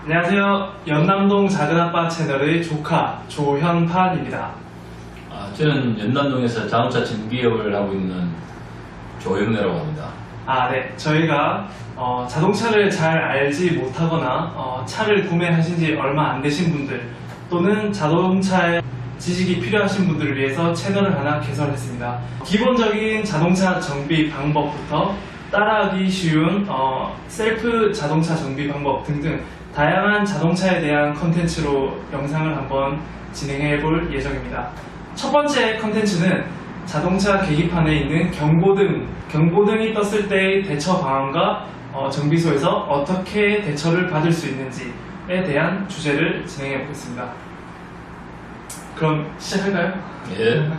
안녕하세요. 연남동 작은아빠 채널의 조카 조현판입니다. 저는 연남동에서 자동차 정비업을 하고 있는 조영래라고 합니다. 네. 저희가 자동차를 잘 알지 못하거나 차를 구매하신 지 얼마 안 되신 분들 또는 자동차에 지식이 필요하신 분들을 위해서 채널을 하나 개설했습니다. 기본적인 자동차 정비 방법부터 따라하기 쉬운 셀프 자동차 정비 방법 등등 다양한 자동차에 대한 컨텐츠로 영상을 한번 진행해 볼 예정입니다. 첫 번째 컨텐츠는 자동차 계기판에 있는 경고등이 떴을 때의 대처 방안과 정비소에서 어떻게 대처를 받을 수 있는지에 대한 주제를 진행해 보겠습니다. 그럼 시작할까요? 예.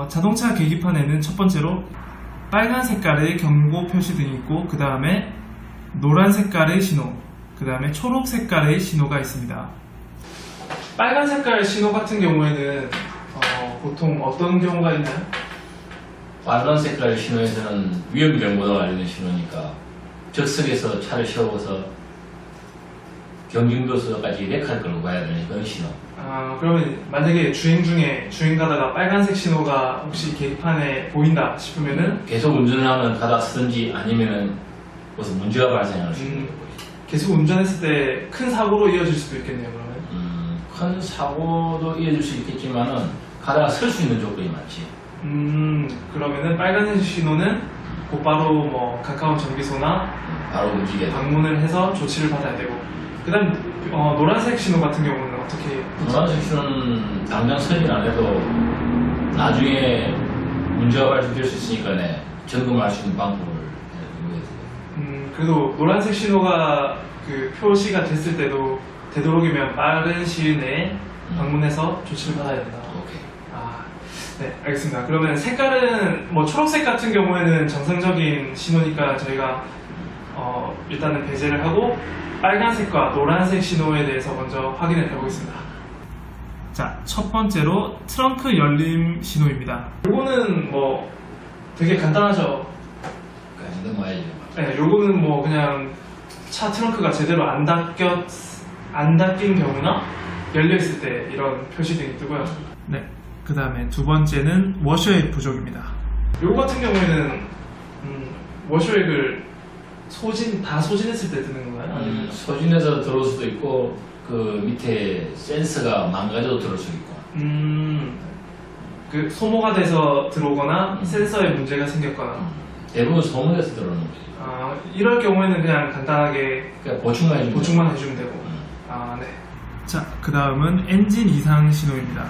자동차 계기판에는 첫 번째로 빨간 색깔의 경고 표시등이 있고 그 다음에 노란 색깔의 신호, 그 다음에 초록 색깔의 신호가 있습니다. 빨간 색깔 신호 같은 경우에는 보통 어떤 경우가 있나요? 빨간 색깔 신호에서는 위험 경보가 알리는 신호니까 적석에서 차를 세워서 경증도서까지 렉할 걸로 가야 되는 그런 신호. 그러면 만약에 주행 가다가 빨간색 신호가 혹시 계기판에 보인다 싶으면은 계속 운전을 하면 가다 쓰든지 아니면은 무슨 문제가 발생할 수 있는 거죠. 계속 운전했을 때 큰 사고로 이어질 수도 있겠네요. 그러면 큰 사고도 이어질 수 있겠지만은 가다가 설 수 있는 조건이 많지. 그러면은 빨간색 신호는 곧바로 가까운 정비소나 바로 움직여야 돼. 방문을 해서 조치를 받아야 되고, 그 다음 노란색 신호 같은 경우는 어떻게? 노란색 신호는 당장 서진 안 해도 나중에 문제가 발생될 수 있으니까 점검할 수 있는 방법을 이용해야 돼요. 그래도 노란색 신호가 그 표시가 됐을 때도 되도록이면 빠른 시일 내에 방문해서 조치를 받아야 된다. 오케이. 네, 알겠습니다. 그러면 색깔은 초록색 같은 경우에는 정상적인 신호니까 저희가 일단은 배제를 하고 빨간색과 노란색 신호에 대해서 먼저 확인을 해보겠습니다. 자, 첫 번째로 트렁크 열림 신호입니다. 요거는 되게 간단하죠? 까지 넘어야죠. 네, 요거는 그냥 차 트렁크가 제대로 안 닫힌 경우나 열려있을 때 이런 표시등이 뜨고요. 네, 그 다음에 두 번째는 워셔액 부족입니다. 요거 같은 경우에는 워셔액을 다 소진했을 때 뜨는 건가요? 아니면 소진해서 들어올 수도 있고 그 밑에 센서가 망가져도 들어올 수 있고. 그 소모가 돼서 들어오거나 센서에 문제가 생겼거나. 대부분 소모돼서 들어오는 거지. 이럴 경우에는 그냥 간단하게 그러니까 보충만 해주면 되고. 네. 자, 그 다음은 엔진 이상 신호입니다.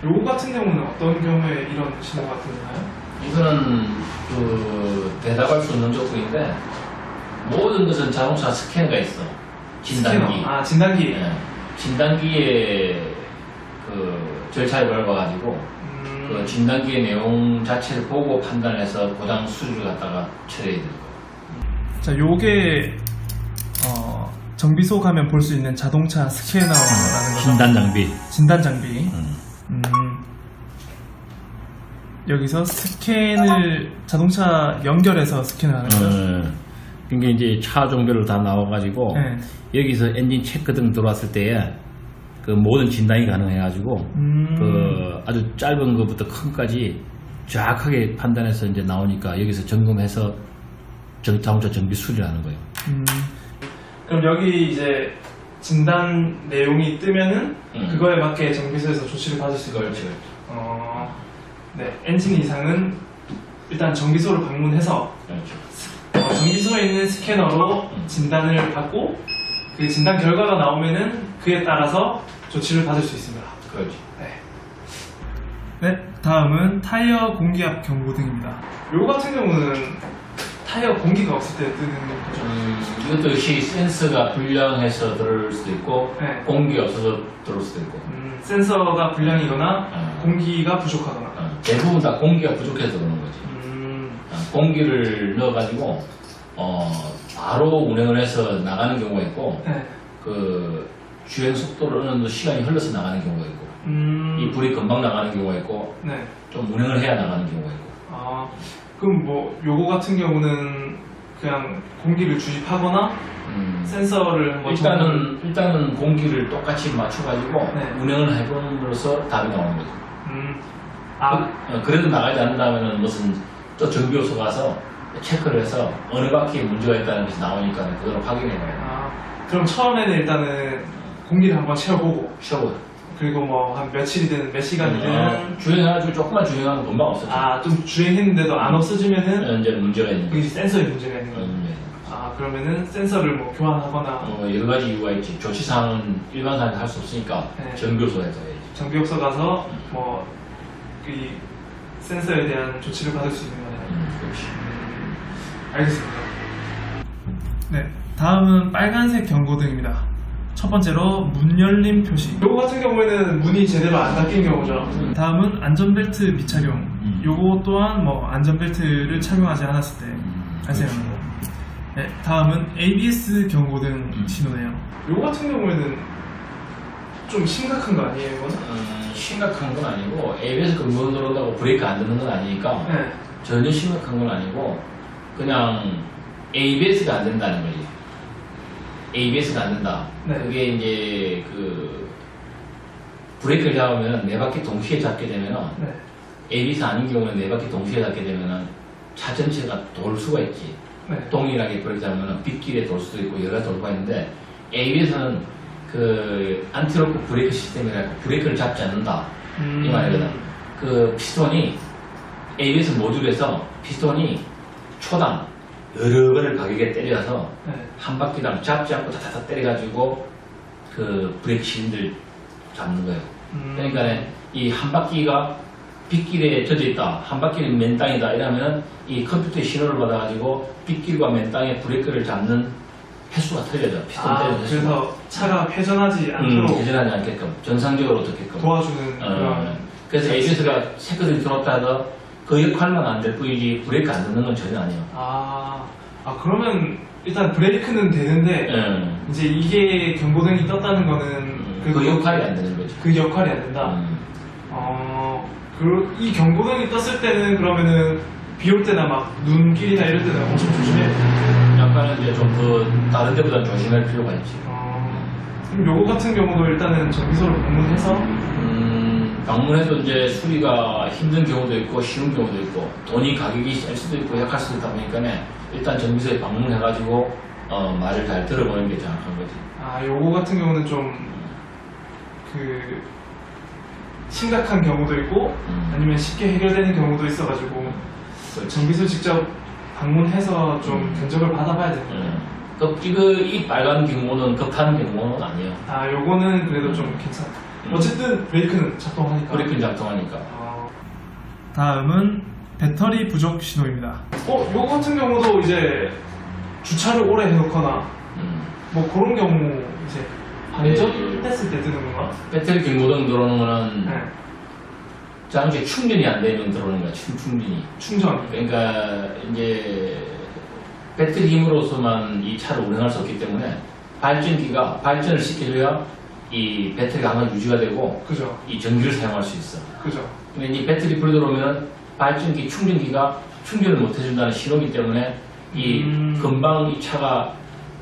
요거 같은 경우는 어떤 경우에 이런 신호가 뜨나요? 이거는 대답할 수 없는 조건인데 모든 것은 자동차 스캐너가 있어. 진단기. 진단기. 네. 진단기에 그 절차를 밟아가지고 그 진단기의 내용 자체를 보고 판단해서 고장 수주를 갖다가 처리해야 되는 거예요. 자, 요게 정비소 가면 볼 수 있는 자동차 스캐너라는 거죠. 진단 장비. 여기서 스캔을 자동차 연결해서 스캔을 하는 거죠. 그러니까 이제 차 종별로 다 나와가지고 여기서 엔진 체크등 들어왔을 때에 그 모든 진단이 가능해가지고 그 아주 짧은 것부터 큰 것까지 정확하게 판단해서 이제 나오니까 여기서 점검해서 자동차 정비 수리를 하는 거예요. 그럼 여기 이제 진단 내용이 뜨면은 그거에 맞게 정비소에서 조치를 받을 수 있는 그렇죠. 네, 엔진 이상은 일단 정비소를 방문해서 그렇죠. 정비소에 있는 스캐너로 진단을 받고 그 진단 결과가 나오면은 그에 따라서 조치를 받을 수 있습니다. 그렇지. 네, 다음은 타이어 공기압 경고등입니다. 요거 같은 경우는 타이어 공기가 없을 때 뜨는 거죠. 이것도 역시 센서가 불량해서 들어올 수도 있고 공기가 없어서 들어올 수도 있고. 센서가 불량이거나 공기가 부족하거나. 대부분 다 공기가 부족해서 그러는 거지. 공기를 넣어가지고 바로 운행을 해서 나가는 경우가 있고 그 주행 속도를 어느 정도 시간이 흘러서 나가는 경우가 있고. 이 불이 금방 나가는 경우가 있고 네. 좀 운행을 해야 나가는 경우가 있고. 아, 그럼 뭐 요거 같은 경우는 그냥 공기를 주입하거나 센서를 한번 일단은 공기를 똑같이 맞춰가지고 네. 운행을 해봄으로써 답이 나오는 거죠. 아, 그래도 나가지 않는다면은 무슨 또 정비업소 가서 체크를 해서 어느 바퀴에 문제가 있다는 것이 나오니까 그대로 확인해봐요. 그럼 처음에는 일단은 공기를 한번 채워보고 쉬어보요. 그리고 뭐 한 며칠이든 몇 시간이든 주행해가지고 조금만 주행하면 금방 없어져. 좀 주행했는데도 안 없어지면은 이제 문제가 있는 그게 거지. 센서에 문제가 있는 거예요. 그러면은 센서를 뭐 교환하거나 여러 가지 이유가 있지. 조치사항은 일반 사람이 할 수 없으니까 네. 정비업소에서 해야지. 정비업소 가서 뭐 이 센서에 대한 조치를 받을 수 있는 거네요. 그렇지. 알겠습니다. 네, 다음은 빨간색 경고등입니다. 첫 번째로 문 열림 표시. 요거 같은 경우에는 문이 제대로 안 닫힌 경우죠. 다음은 안전벨트 미착용. 요거 또한 뭐 안전벨트를 착용하지 않았을 때 발생하는 거. 네, 다음은 ABS 경고등 신호네요. 요거 같은 경우에는 좀 심각한 거 아니에요, 이거는? 심각한 건 아니고 ABS 근무로 들어온다고 브레이크 안 듣는 건 아니니까 네. 전혀 심각한 건 아니고 그냥 ABS가 안 된다는 거지. ABS가 안 된다. 네. 그게 이제 그 브레이크를 잡으면 네 바퀴 동시에 잡게 되면은 네. ABS 아닌 경우는 네 바퀴 동시에 잡게 되면은 차 전체가 돌 수가 있지. 네. 동일하게 브레이크 잡으면 빗길에 돌 수도 있고 여러 가지 돌 수가 있는데 ABS는 그 안티로크 브레이크 시스템이라고 브레이크를 잡지 않는다 이 말이거든. 그 피스톤이 ABS 모듈에서 피스톤이 초당 여러 번을 가격에 때려서 네. 한 바퀴당 잡지 않고 다다다 때려가지고 그 브레이크 실린더를 잡는 거예요. 그러니까 이 한 바퀴가 빗길에 젖어 있다, 한 바퀴는 맨 땅이다 이러면은 이 컴퓨터의 신호를 받아가지고 빗길과 맨 땅에 브레이크를 잡는 횟수가 틀려져. 피스톤 때리는 횟수가. 그래서 차가 회전하지 않도록 회전하지 않게끔 정상적으로 어떻게끔 도와주는 그런. 그래서 ABS가 새거들이 들어왔다 해서 그 역할만 안 될 뿐이지 브레이크 안 듣는 건 전혀 아니에요. 그러면 일단 브레이크는 되는데 이제 이게 경고등이 떴다는 거는 그 역할이 안 되는 거죠. 그 역할이 안 된다. 이 경고등이 떴을 때는 그러면은 비 올 때나 막 눈길이나 이럴 때는 엄청 조심해야 돼요. 약간은 이제 좀 더 다른 데보다 조심할 필요가 있지. 그럼 요거 같은 경우도 일단은 정비소를 방문해서 방문해도 이제 수리가 힘든 경우도 있고 쉬운 경우도 있고 돈이 가격이 셀 수도 있고 약할 수도 있다 보니까 일단 정비소에 방문해가지고 말을 잘 들어보는 게 정확한 거지. 요거 같은 경우는 좀 그 심각한 경우도 있고 아니면 쉽게 해결되는 경우도 있어가지고 정비소 직접 방문해서 좀 견적을 받아봐야 되는 거예요. 이 빨간 경고는 급한 경고는 아니에요. 요거는 그래도 좀 괜찮아. 어쨌든 브레이크는 작동하니까. 브레이크는 작동하니까. 다음은 배터리 부족 신호입니다. 요거 같은 경우도 이제 주차를 오래 해놓거나 뭐 그런 경우 이제 방전됐을 때 뜨는 건가? 배터리 경고등 들어오는 거는 네. 잠시 충전이 안 되면 들어오는 거야. 충전이. 충전. 그러니까 이제 배터리 힘으로서만 이 차를 운행할 수 없기 때문에 발전기가 발전을 시켜줘야 이 배터리가 항상 유지가 되고 그죠. 이 전기를 사용할 수 있어. 그죠. 근데 이 배터리 불이 들어오면 발전기 충전기가 충전을 못 해준다는 신호기 때문에 이 금방 이 차가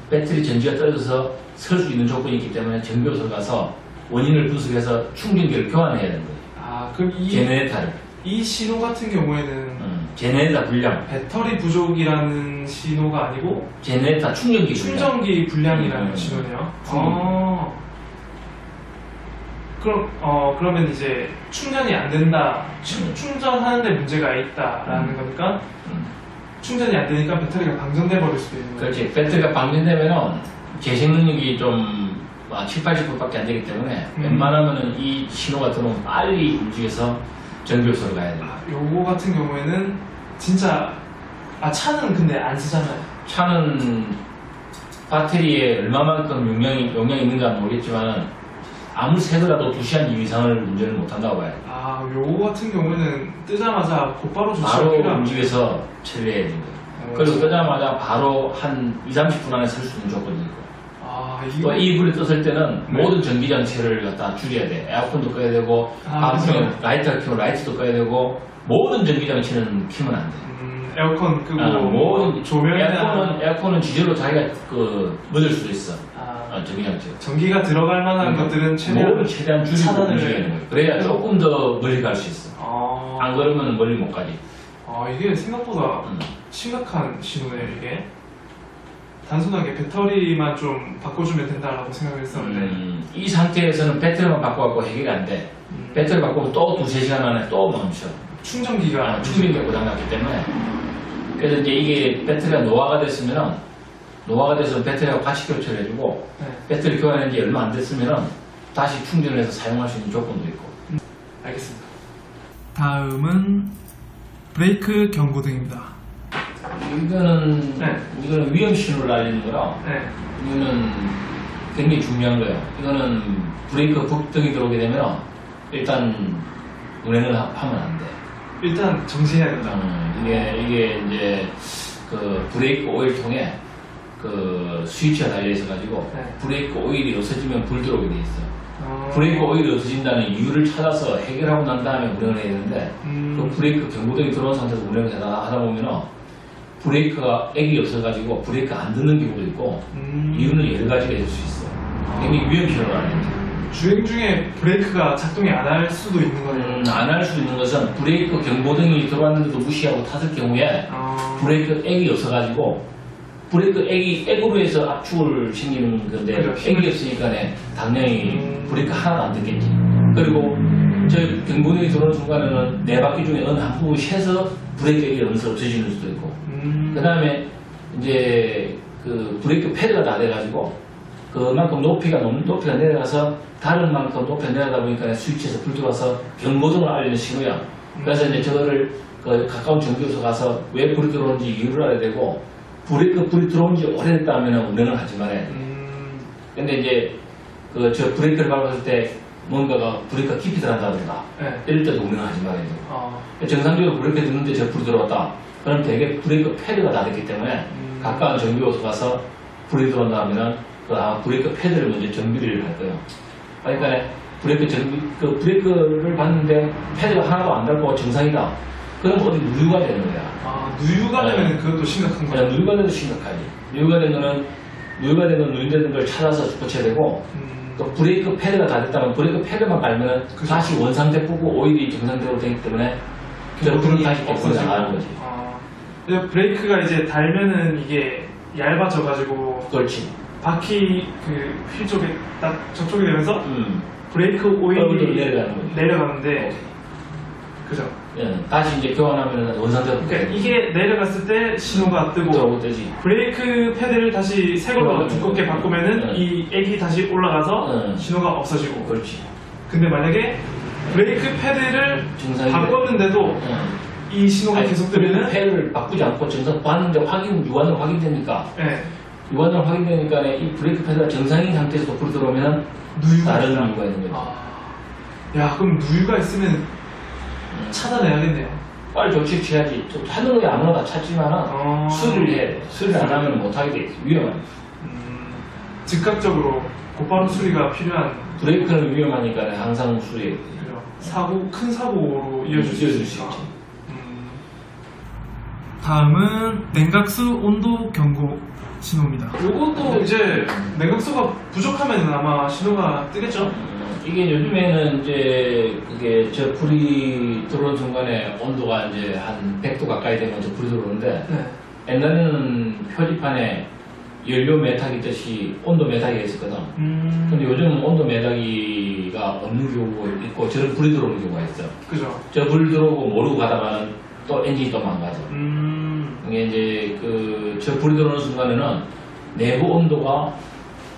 배터리 전지가 떨어져서 설 수 있는 조건이 있기 때문에 정비업소 가서 원인을 분석해서 충전기를 교환해야 되는 거예요. 그럼 제네레이터를. 이 신호 같은 경우에는 제네레이터 불량. 배터리 부족이라는 신호가 아니고 제네레이터 충전기 불량. 충전기 불량이라는 신호네요. 그러면 이제 충전이 안 된다. 충전하는데 문제가 있다라는 거니까 충전이 안 되니까 배터리가 방전돼 버릴 수도 있는 거예요. 그렇지. 배터리가 방전되면은 재생 능력이 좀 7, 80%밖에 안 되기 때문에 웬만하면은 이 신호가 들어오면 빨리 움직여서 정비업소로 가야 돼요. 요거 같은 경우에는 진짜 차는 근데 안 쓰잖아요. 차는 배터리에 얼마만큼 용량이 있는지는 모르겠지만 아무리 새더라도 2시간 이상을 운전을 못한다고 봐요. 요거 같은 경우에는 뜨자마자 곧바로 조치가 바로 필요합니다. 움직여서 처리해야 됩니다. 그리고 뜨자마자 바로 한 20, 30분 안에 설 수 있는 조건이 있고. 또 이 불이 떴을 때는 네. 모든 전기 장치를 갖다 줄여야 돼. 에어컨도 꺼야 되고, 방송에 라이트가 켜면 라이트도 꺼야 되고, 모든 전기 장치는 켜면 안 돼. 에어컨 끄고 모든 조명이나 에어컨은 지절로 자기가 묻을 수도 있어. 전기 장치. 전기가 들어갈 만한 것들은 최대한 줄이고 차단을 움직이는 거예요. 그래야 조금 더 멀리 갈 수 있어. 아, 안 그러면 멀리 못 가지. 이게 생각보다 심각한 신호네요. 이게 단순하게 배터리만 좀 바꿔주면 된다라고 생각을 했었는데 이 상태에서는 배터리만 바꿔갖고 해결이 안 돼. 배터리 바꾸면 또 2-3시간 안에 또 멈춰. 충전기가 충전기가 고장났기 때문에. 그래서 이제 이게 배터리가 노화가 됐으면 배터리하고 같이 교체를 해주고 네. 배터리 교환한 지 얼마 안 됐으면 다시 충전을 해서 사용할 수 있는 조건도 있고. 알겠습니다. 다음은 브레이크 경고등입니다. 이거는 위험 신호를 알리는 거라. 네. 이거는 굉장히 중요한 거예요. 이거는 브레이크 불등이 들어오게 되면 일단 운행을 하면 안 돼. 일단 정지해야 된다. 이게 이제 그 브레이크 오일 통에 그 스위치가 달려 있어 가지고 네. 브레이크 오일이 없어지면 불 들어오게 돼 있어. 브레이크 오일이 없어진다는 이유를 찾아서 해결하고 난 다음에 운행을 해야 되는데 그 브레이크 경고등이 들어온 상태에서 운행을 하다 보면은 브레이크가 액이 없어가지고 브레이크 안 듣는 경우도 있고 이유는 여러 가지가 있을 수 있어. 굉장히 위험 신호를 알립니다. 주행 중에 브레이크가 작동이 안 할 수도 있는 거네요. 안 할 수 있는 것은 브레이크 경고등이 들어왔는데도 무시하고 탔을 경우에 브레이크 액이 없어가지고 브레이크 액으로 해서 압축을 생기는 건데 그렇죠. 액이 없으니까 당연히 브레이크 하나도 안 듣겠지. 그리고 저 경고등이 들어오는 순간에는 네 바퀴 중에 어느 한 부분 쉬어서 브레이크 액이 없어지는 수도 있고 그 다음에 이제 그 브레이크 패드가 다 돼가지고 그만큼 높이가 내려가서 다른 만큼 높이가 내려가다 보니까 스위치에서 불 들어와서 경고등을 알리는 신호야. 그래서 이제 저거를 그 가까운 정비소에 가서 왜 불이 들어오는지 이유를 알아야 되고 불이 들어온 지 오래됐다면 운행을 하지 말아야 돼. 근데 이제 그 저 브레이크를 밟았을 때 뭔가가 브레이크가 깊이 들어간다든가 네. 이럴 때도 운행을 하지 말아야 돼. 정상적으로 브레이크 듣는데 저 불이 들어왔다. 그럼 되게 브레이크 패드가 다 됐기 때문에 가까운 정비소에 가서 불이 들어온다 하면은 아마 브레이크 패드를 먼저 정비를 할 거예요. 그러니까 브레이크를 봤는데 패드가 하나도 안 닳고 정상이다. 그럼 어디 누유가 되는 거야. 누유가 되면 그것도 심각한 거예요. 누유가 돼도 심각하지. 누유가 된 거는 누유되는 걸 찾아서 고쳐야 되고 또 브레이크 패드가 다 됐다면 브레이크 패드만 갈면은 다시 원상태 뿌고 오일이 정상대로 되기 때문에 불은 다시 없어져 나가는 거지. 근데 브레이크가 이제 달면은 이게 얇아져가지고 그렇지. 바퀴 그 휠 쪽에 딱 접촉이 되면서 브레이크 오일이 내려가는데 그죠? 다시 이제 교환하면 원상태로. 그러니까 이게 내려갔을 때 신호가 뜨고 되지. 브레이크 패드를 다시 새 걸로 두껍게 바꾸면은 이 액이 다시 올라가서 신호가 없어지고. 그렇지. 근데 만약에 브레이크 패드를 바꿨는데도 이 신호가 계속 뜨면은 패드를 바꾸지 않고 정상 봤는데 유관으로 확인되니까. 네. 유관으로 확인되니까 이 브레이크 패드가 정상인 상태에서 불 들어오면 다른 이유가 있는 거지. 야, 그럼 누유가 있으면 찾아내야겠네요. 빨리 조치 취해야지. 하늘에 아무나 다 찾지만은 수리를 해야 돼. 수리를 안 하면 못하게 돼 있어. 위험하니까. 즉각적으로 곧바로 수리가 필요한. 브레이크는 위험하니까 항상 수리해야 돼. 큰 사고로 이어질 수 있지. 다음은 냉각수 온도 경고 신호입니다. 이것도 이제 냉각수가 부족하면 아마 신호가 뜨겠죠? 이게 요즘에는 이제 그게 저 불이 들어오는 순간에 온도가 이제 한 100도 가까이 되면 저 불이 들어오는데 옛날에는 표지판에 연료 매타기 뜻이 온도 매타기가 있었거든. 근데 요즘은 온도 매타기가 없는 경우가 있고 저런 불이 들어오는 경우가 있어. 그죠. 저 불 들어오고 모르고 가다가는 또 엔진이 또 망가져. 이게 이제 저 불이 들어오는 순간에는 내부 온도가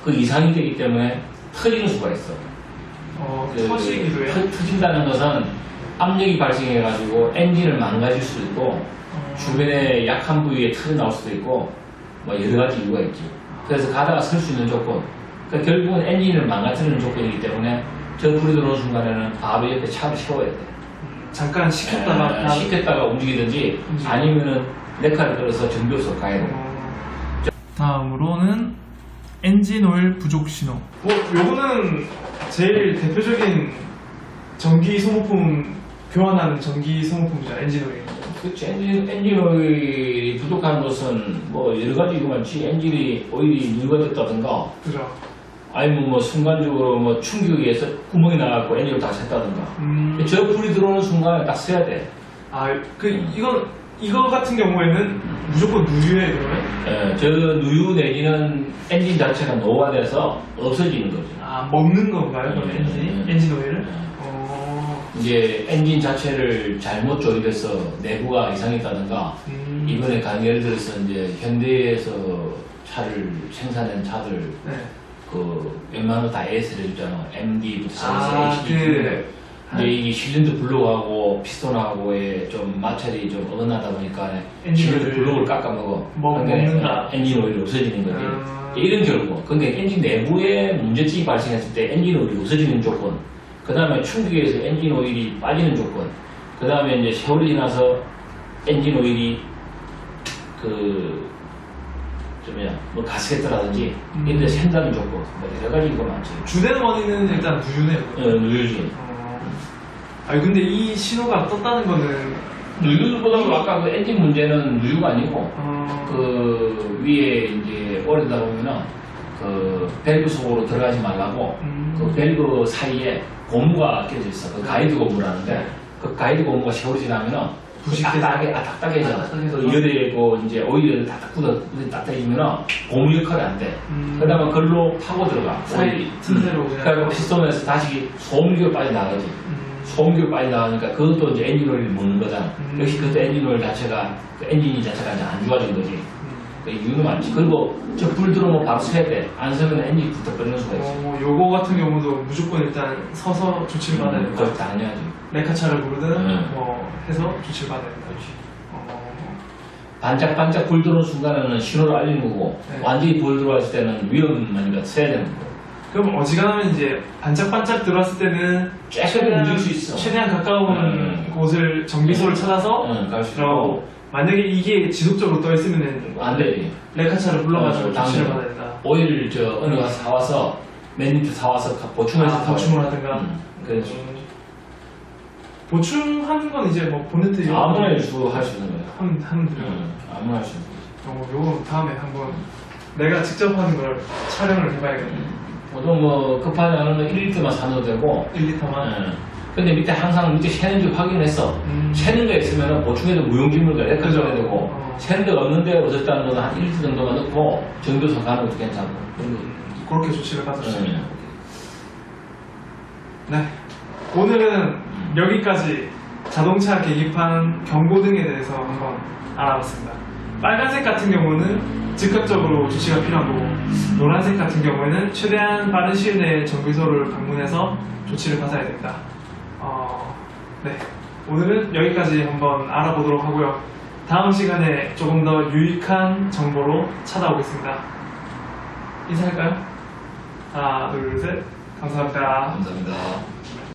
그 이상이 되기 때문에 터지는 수가 있어. 터지기도 해요? 터진다는 것은 압력이 발생해가지고 엔진을 망가질 수도 있고 주변에 약한 부위에 터져 나올 수도 있고 뭐 여러 가지 이유가 있지. 그래서 가다가 설 수 있는 조건. 그러니까 결국은 엔진을 망가뜨리는 조건이기 때문에 저 불이 들어오는 순간에는 바로 옆에 차를 세워야 돼. 잠깐 식혔다가 움직이든지 아니면은 레카를 끌어서 정비소로 가야 돼. 다음으로는 엔진 오일 부족 신호. 요거는 제일 대표적인 전기 소모품 교환하는 전기 소모품이죠. 엔진 오일. 그치, 엔진 오일이 부족한 것은 뭐 여러 가지가 많지. 엔진이 오일이 누유가 됐다든가, 아니면 뭐 순간적으로 뭐 충격에 의해서 구멍이 나갖고 엔진을 다 샜다든가. 저 불이 들어오는 순간에 딱 써야 돼. 이거 같은 경우에는 무조건 누유에 그러면? 예, 저 누유 내지는 엔진 자체가 노화돼서 없어지는 거지. 먹는 건가요? 그럼 네. 엔진 오일을? 네. 이제 엔진 자체를 잘못 조립해서 내부가 이상이 있다든가, 이번에 예를 들어서 이제 현대에서 차를 생산한 차들, 네. 그 웬만하면 다 AS를 해주잖아. MD부터 시작해서 HD. 이제 이게 실린더 블록하고 피스톤하고의 좀 마찰이 좀 어긋나다 보니까 실린더 블록을 깎아먹어. 먹는다. 엔진 오일이 없어지는 거지. 이런 결과. 근데 엔진 내부에 문제점이 발생했을 때 엔진 오일이 없어지는 조건, 그 다음에 충격에서 엔진 오일이 빠지는 조건, 그 다음에 이제 세월이 지나서 엔진 오일이 뭐 가스켓트라든지 이런 데 샌다는 조건, 뭐 여러 가지 이거 많지. 주된 원인은 일단 누유네요. 누유지. 근데 이 신호가 떴다는 거는 누유보다도 아까 그 엔진 문제는 누유가 아니고, 그 위에 이제 오래되다 보면은 그 밸브 속으로 들어가지 말라고 그 밸브 사이에 고무가 껴져 있어. 그 가이드 고무라는데, 그 가이드 고무가 세월이 지나면은 딱딱해져. 그 열에 그 이제 오일을 딱딱 딱딱해지면은 고무 역할이 안 돼. 그다음에 그걸로 파고 들어가. 오일이. 틈새로 그러니까 피스톤에서 다시 소음기로 빠져나가지. 소음기로 빠져나가니까 그것도 이제 엔진 오일을 먹는 거잖아. 역시 그것도 엔진 오일 자체가, 그 엔진이 자체가 이제 안 좋아진 거지. 그 이유는 많지. 그리고 저 불 들어오면 바로 서야 돼. 안 서면 엔진이 부터 끊는 수가 있어. 요거 같은 경우도 무조건 일단 서서 조치를 받아야 된다. 그걸 당연하지. 레카차를 부르든 뭐 해서 조치를 받아야 된다. 반짝반짝 불 들어오는 순간에는 신호를 알리는 거고, 네. 완전히 불 들어왔을 때는 위험하니까 서야 되는 거고. 그럼 어지간하면 이제 반짝반짝 들어왔을 때는 쬐끔 움직일 수 있어. 최대한 가까운 곳을 정비소를 찾아서 갈 수 들어가고, 있고. 만약에 이게 지속적으로 떠 있으면은 안 되지. 레카차를 불러가지고 조치를 당연히. 받아야 된다. 오일 어느 가서 사와서 몇 리터 사와서 보충해서 보충을 하든가. 그렇지. 보충하는 건 이제 뭐 보네트 아무나 할 수 있는 거야. 하면 돼요. 아무나 할 수 있는 거지. 요거 다음에 한번 내가 직접 하는 걸 촬영을 해봐야겠네. 보통 뭐 급하지 않으면 1리터만 사도 되고. 1리터만. 근데 밑에 항상 밑에 새는지 확인했어. 새는 거 있으면 보충해도 무용지물과 레카줘야 되고, 새는 데가 없는데 어쨌다는 거는 한 1리터 정도만 넣고 정비소 가는 것도 괜찮고. 그렇게 조치를 받았습니다. 네. 오늘은 여기까지 자동차 계기판 경고등에 대해서 한번 알아봤습니다. 빨간색 같은 경우는 즉각적으로 조치가 필요한 거고, 노란색 같은 경우에는 최대한 빠른 시일 내에 정비소를 방문해서 조치를 받아야 됩니다. 네. 오늘은 여기까지 한번 알아보도록 하고요. 다음 시간에 조금 더 유익한 정보로 찾아오겠습니다. 인사할까요? 하나, 둘, 셋. 감사합니다. 감사합니다.